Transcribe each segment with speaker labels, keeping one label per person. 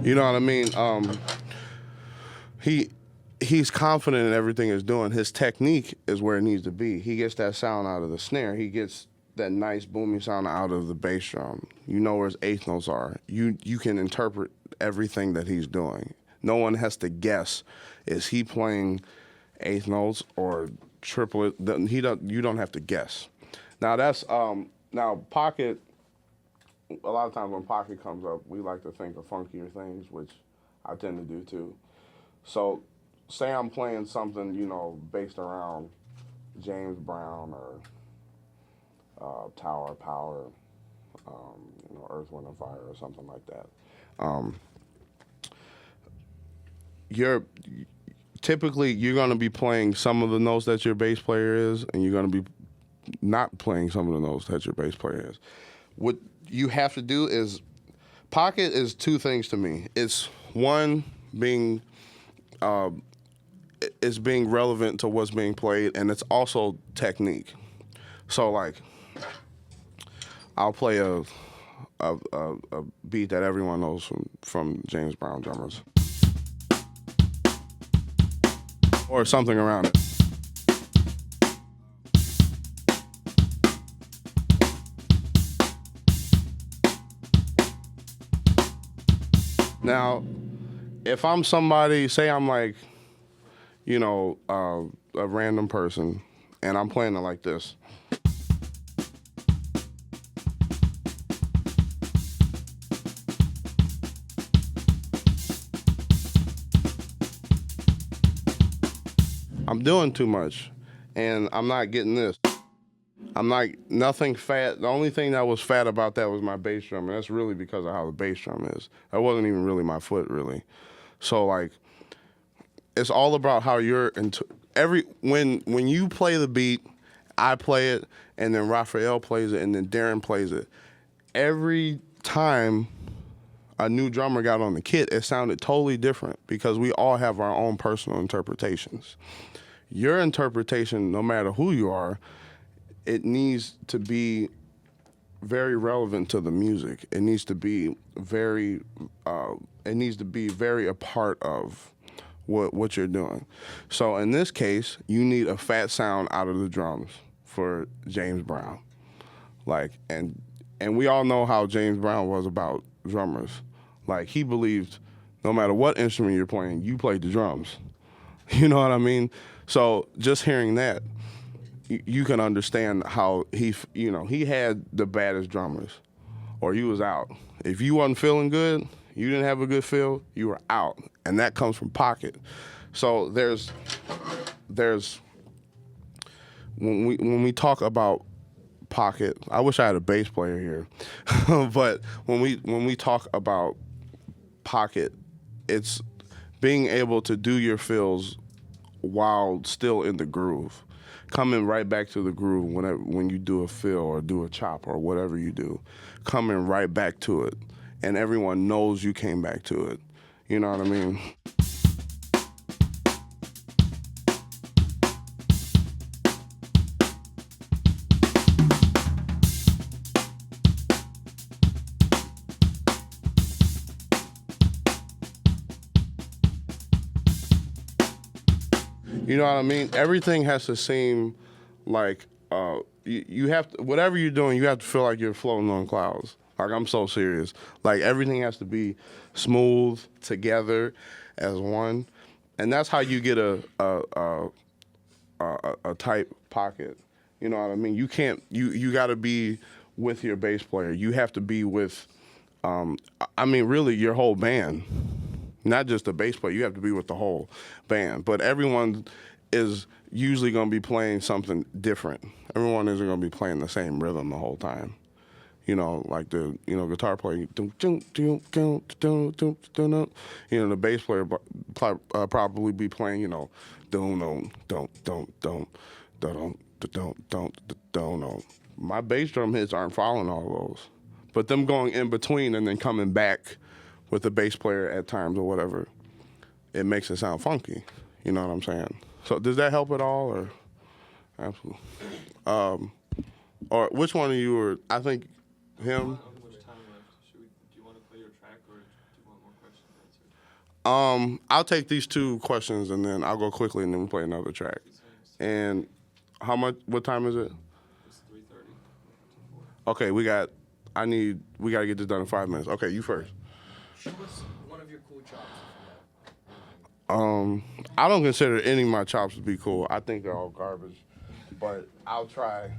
Speaker 1: You know what I mean? He's confident in everything he's doing. His technique is where it needs to be. He gets that sound out of the snare. He gets that nice booming sound out of the bass drum. You know where his eighth notes are. You can interpret everything that he's doing. No one has to guess, is he playing eighth notes or triplet? You don't have to guess. Now that's now pocket. A lot of times when pocket comes up, we like to think of funkier things, which I tend to do too. So say I'm playing something, you know, based around James Brown or Tower of Power, you know, Earth, Wind, and Fire or something like that. Typically you're going to be playing some of the notes that your bass player is, and you're going to be not playing some of the notes that your bass player is. What you have to do is, pocket is two things to me. It's one, being being relevant to what's being played, and it's also technique. So like, I'll play a beat that everyone knows from James Brown drummers, or something around it. Now, if I'm somebody, say I'm like, you know, a random person, and I'm playing it like this. I'm doing too much, and I'm not getting this. I'm like, nothing fat. The only thing that was fat about that was my bass drum, and that's really because of how the bass drum is. That wasn't even really my foot, really. So like, it's all about how you're when you play the beat, I play it, and then Raphael plays it, and then Darren plays it. Every time a new drummer got on the kit, it sounded totally different because we all have our own personal interpretations. Your interpretation, no matter who you are, it needs to be very relevant to the music. It needs to be very a part of what you're doing. So in this case, you need a fat sound out of the drums for James Brown. Like, and we all know how James Brown was about drummers. Like, he believed no matter what instrument you're playing, you played the drums. You know what I mean? So just hearing that, you can understand how he had the baddest drummers, or you was out. If you wasn't feeling good, you didn't have a good feel, you were out, and that comes from pocket. So there's when we talk about pocket, I wish I had a bass player here, but when we talk about pocket, it's being able to do your fills while still in the groove. Coming right back to the groove when you do a fill or do a chop or whatever you do. Coming right back to it. And everyone knows you came back to it. You know what I mean? You know what I mean? Everything has to seem like you have to, whatever you're doing, you have to feel like you're floating on clouds. Like, I'm so serious. Like, everything has to be smooth together as one, and that's how you get a tight pocket. You know what I mean? You can't. You got to be with your bass player. You have to be with. I mean, really, your whole band. Not just the bass player, you have to be with the whole band. But everyone is usually going to be playing something different. Everyone isn't going to be playing the same rhythm the whole time. You know, like the guitar player, the bass player probably be playing, don't, my bass drum hits aren't following all those, but them going in between and then coming back with the bass player at times or whatever, it makes it sound funky. You know what I'm saying? So does that help at all, or absolutely? Or which one of you were? I think him.
Speaker 2: How much time left? Do you want to play your track, or do you want more questions answered?
Speaker 1: I'll take these 2 questions and then I'll go quickly and then we play another track. And how much? What time is it?
Speaker 2: It's 3:30.
Speaker 1: Okay, we got to get this done in 5 minutes. Okay, you first.
Speaker 3: Show us one of your cool chops.
Speaker 1: I don't consider any of my chops to be cool. I think they're all garbage, but I'll try.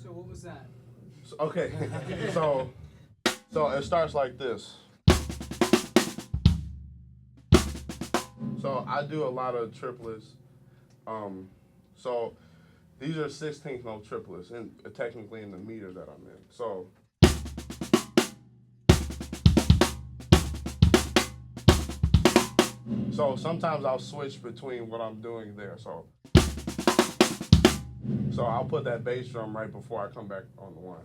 Speaker 3: So what was that?
Speaker 1: Okay, so it starts like this. So I do a lot of triplets. So these are 16th note triplets, and technically in the meter that I'm in. So sometimes I'll switch between what I'm doing there. So I'll put that bass drum right before I come back on the one.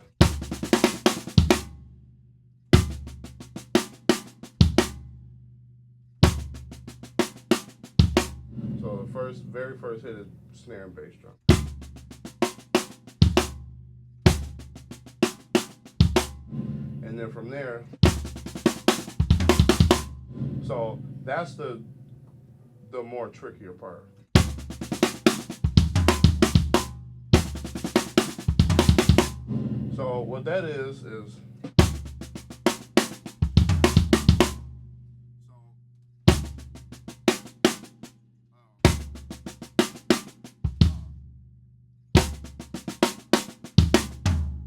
Speaker 1: So the very first hit is snare and bass drum. And then from there, so that's the more trickier part. So what that is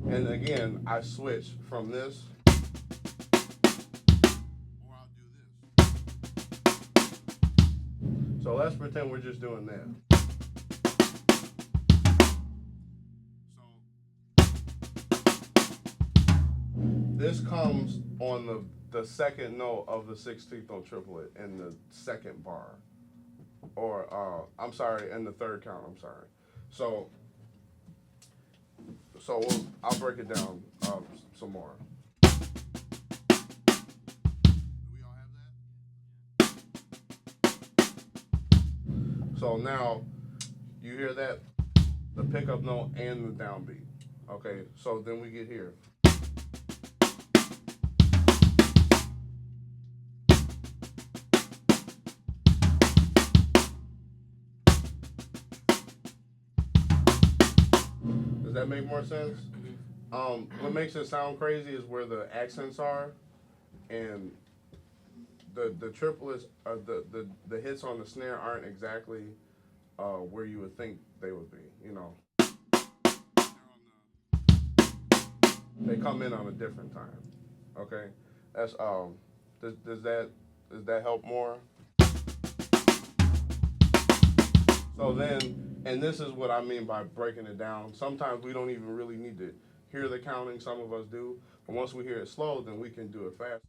Speaker 1: and again, I switch from this, or I'll do this. So let's pretend we're just doing that. This comes on the second note of the 16th note triplet in the second bar, or I'm sorry, in the third count. I'm sorry. So I'll break it down some more. Do we all have that? So now you hear that, the pickup note and the downbeat. Okay, so then we get here. Does that make more sense? What makes it sound crazy is where the accents are, and the triplets, the hits on the snare aren't exactly where you would think they would be. You know, they come in on a different time. Okay, that's does that help more? So then, and this is what I mean by breaking it down. Sometimes we don't even really need to hear the counting. Some of us do. But once we hear it slow, then we can do it faster.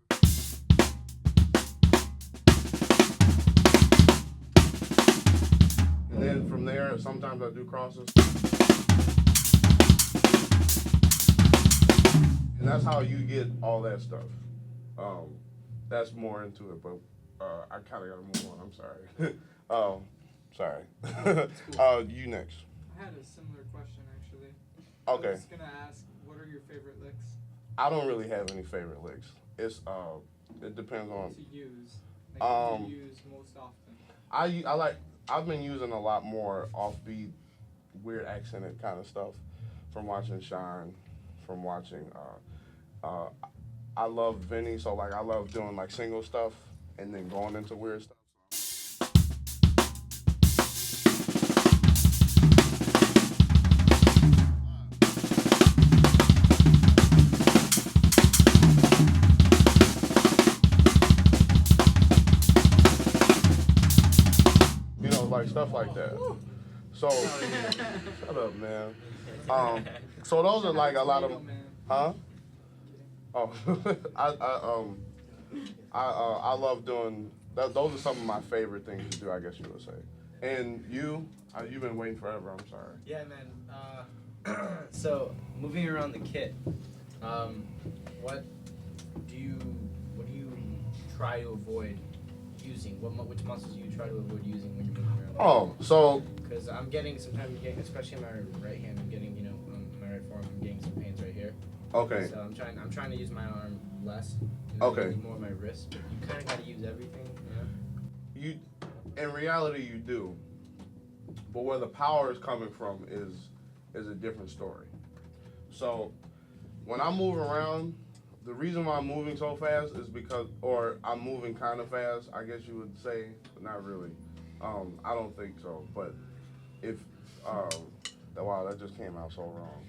Speaker 1: And then from there, sometimes I do crosses. And that's how you get all that stuff. That's more into it, but I kind of got to move on. I'm sorry. Sorry. You next.
Speaker 3: I had a similar question, actually.
Speaker 1: Okay.
Speaker 3: I was going to ask, what are your favorite licks?
Speaker 1: I don't really have any favorite licks. It's it depends on.
Speaker 3: To use. Like, what do you use most often?
Speaker 1: I've been using a lot more offbeat, weird accented kind of stuff from watching Shine, from watching. I love Vinny, so like I love doing like single stuff and then going into weird stuff. stuff like that. So, shut up, man. So those are like a lot of, huh? Oh, I love doing that. Those are some of my favorite things to do, I guess you would say. And you've been waiting forever. I'm sorry.
Speaker 4: Yeah, man. So moving around the kit, what do you try to avoid using? Which muscles do you try to avoid using when you're moving around?
Speaker 1: Oh, so
Speaker 4: because I'm getting especially in my right hand, I'm getting my right forearm, I'm getting some pains right here.
Speaker 1: okay.
Speaker 4: So I'm trying to use my arm less.
Speaker 1: Okay.
Speaker 4: More of my wrist, but you kind of got to use everything.
Speaker 1: You, in reality, you do, but where the power is coming from is a different story. So when I move around, the reason why I'm moving so fast is because, or I'm moving kind of fast, I guess you would say, but not really. I don't think so, but if wow, that just came out so wrong.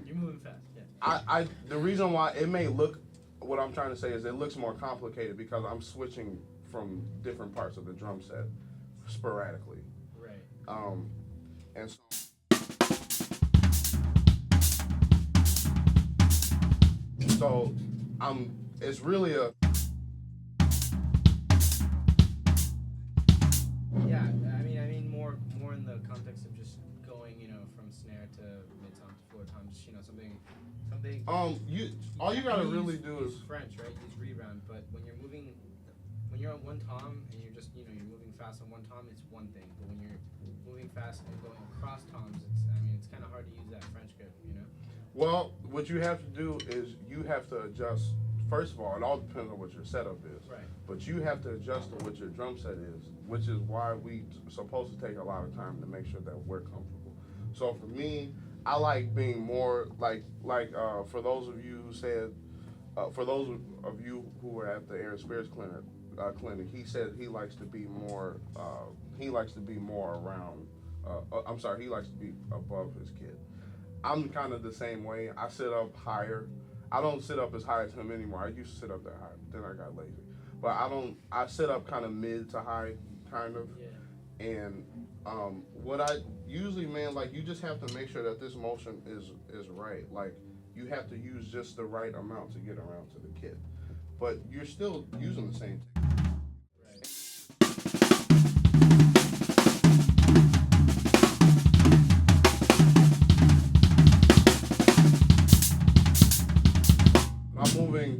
Speaker 4: You're moving fast. Yeah.
Speaker 1: The reason why it may look, what I'm trying to say is it looks more complicated because I'm switching from different parts of the drum set sporadically.
Speaker 4: Right.
Speaker 1: And so it's really a,
Speaker 4: Yeah, I mean more in the context of just going, from snare to mid tom to floor tom, just something.
Speaker 1: all you gotta
Speaker 4: use-
Speaker 1: really do is,
Speaker 4: use French, right? Use rebound, but when you're on one tom and you're just you're moving fast on one tom, it's one thing. But when you're moving fast and going across toms, it's kind of hard to use that French grip,
Speaker 1: well, what you have to do is you have to adjust. First of all, it all depends on what your setup is.
Speaker 4: Right.
Speaker 1: But you have to adjust to what your drum set is, which is why we supposed to take a lot of time to make sure that we're comfortable. So for me, I like being more like for those of you who said, for those of you who were at the Air Spirits clinic, he said he likes to be more around. I'm sorry, he likes to be above his kid. I'm kind of the same way. I sit up higher. I don't sit up as high as him anymore. I used to sit up that high, but then I got lazy. But I sit up kind of mid to high, kind of.
Speaker 4: Yeah.
Speaker 1: And what I usually, man, like you just have to make sure that this motion is right. Like you have to use just the right amount to get around to the kit. But you're still using the same thing. I'm moving,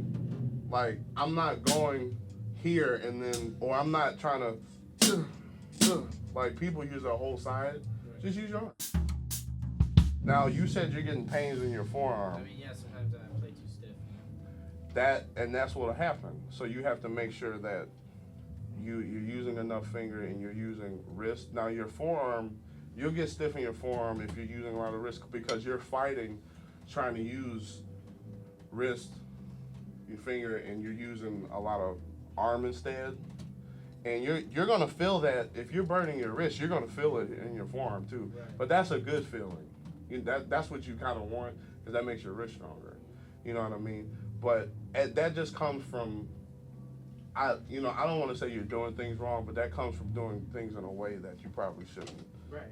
Speaker 1: like I'm not going here and then, or I'm not trying to, like people use their whole side. Just use your arm. Now you said you're getting pains in your forearm.
Speaker 4: I mean, yeah, sometimes I play too stiff.
Speaker 1: That's what'll happen. So you have to make sure that you're using enough finger and you're using wrist. Now your forearm, you'll get stiff in your forearm if you're using a lot of wrist because you're fighting, trying to use wrist, your finger, and you're using a lot of arm instead. And you're gonna feel that if you're burning your wrist, you're gonna feel it in your forearm too.
Speaker 4: Right.
Speaker 1: But that's a good feeling. That's what you kind of want, because that makes your wrist stronger. You know what I mean? But that just comes from, I don't want to say you're doing things wrong, but that comes from doing things in a way that you probably shouldn't.
Speaker 4: Right.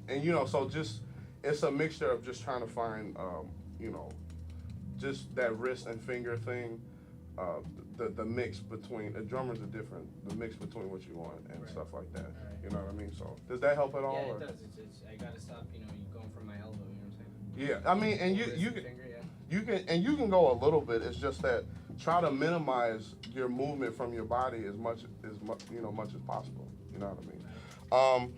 Speaker 1: And so just it's a mixture of just trying to find, just that wrist and finger thing. The mix between the drummers are different. The mix between what you want and stuff like that.
Speaker 4: Right.
Speaker 1: You know what I mean? So does that help at all?
Speaker 4: Yeah,
Speaker 1: or?
Speaker 4: it does. It's I gotta stop. You going from my elbow. You know what I'm saying?
Speaker 1: Yeah, I mean, and
Speaker 4: Wrist
Speaker 1: you
Speaker 4: and
Speaker 1: can
Speaker 4: finger, yeah.
Speaker 1: you can go a little bit. It's just that try to minimize your movement from your body as much as possible. You know what I mean?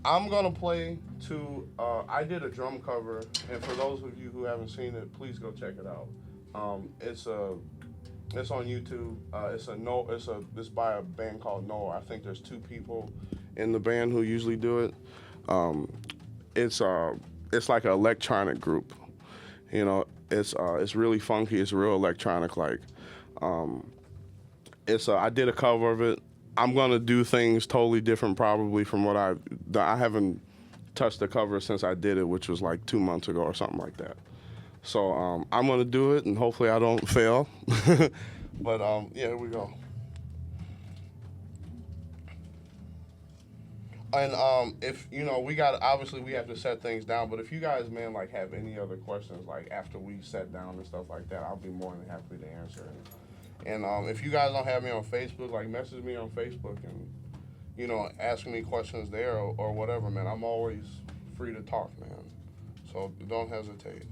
Speaker 1: I'm gonna play to. I did a drum cover, and for those of you who haven't seen it, please go check it out. It's on YouTube. It's by a band called Noah. I think there's 2 people in the band who usually do it. It's like an electronic group. It's really funky. It's real electronic like. I did a cover of it. I'm gonna do things totally different probably from what I haven't touched the cover since I did it, which was like 2 months ago or something like that. So I'm gonna do it and hopefully I don't fail. But yeah, here we go. And if you know, we have to set things down. But if you guys, man, like have any other questions, like after we set down and stuff like that, I'll be more than happy to answer it. And if you guys don't have me on Facebook, like message me on Facebook and ask me questions there or whatever, man. I'm always free to talk, man. So don't hesitate.